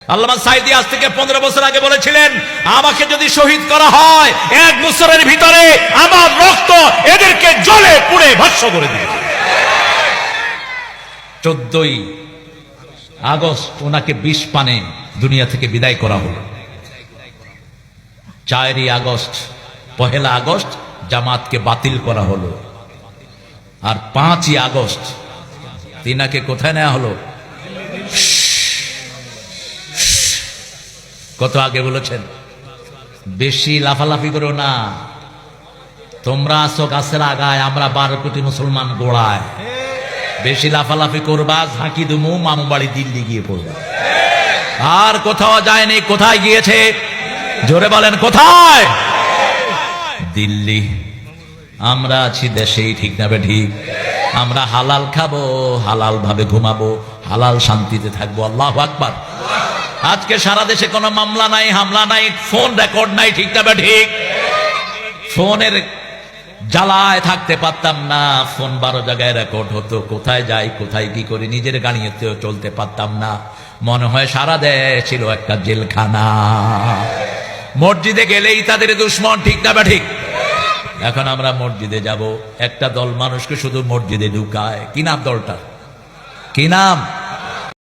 আল্লামা সাঈদী আজ থেকে 15 বছর আগে বলেছিলেন, আমাকে যদি শহীদ করা হয় 1 বছরের ভিতরে আমার রক্ত এদেরকে জ্বলে পুড়ে ভস্ম করে দিবে। 14ই আগস্ট ওনাকে 20 পানে দুনিয়া থেকে বিদায় করা হলো। 4ই আগস্ট, 1 আগস্ট জামাতকে বাতিল করা হলো। আর 5ই আগস্ট তিনাকে কোথায় নেওয়া হলো? কত আগে বলেছেন, বেশি লাফালাফি করো না, তোমরা আসো গাছের আগায়, আমরা 12 কোটি মুসলমান গোড়ায়। বেশি লাফালাফি করবা, ঝাঁকি দুমু, মামু বাড়ি দিল্লি গিয়ে পড়বা। আর কোথাও যায়নি। কোথায় গিয়েছে? জোরে বলেন, কোথায়? দিল্লি। আমরা আছি দেশেই, ঠিক না ঠিক? আমরা হালাল খাবো, হালাল ভাবে ঘুমাবো, হালাল শান্তিতে থাকবো। আল্লাহু আকবার। আজকে সারা দেশে কোনো মামলা নাই, হামলা নাই, ফোন রেকর্ড নাই, ঠিক না ঠিক? ফোনের জ্বালায় থাকতে পারতাম না, ফোন 12 জায়গায় রেকর্ড হতো, কোথায় যাই কোথায় কি করি নিজের গাড়িতেও চলতে পারতাম না। মনে হয় সারা দেশ ছিল একটা জেলখানা। মসজিদে গেলেই তাদের দুশ্মন, ঠিক না ঠিক? এখন আমরা মসজিদে যাব, একটা দল মানুষকে শুধু মসজিদে ঢুকায়। কি নাম দলটা? কি নাম?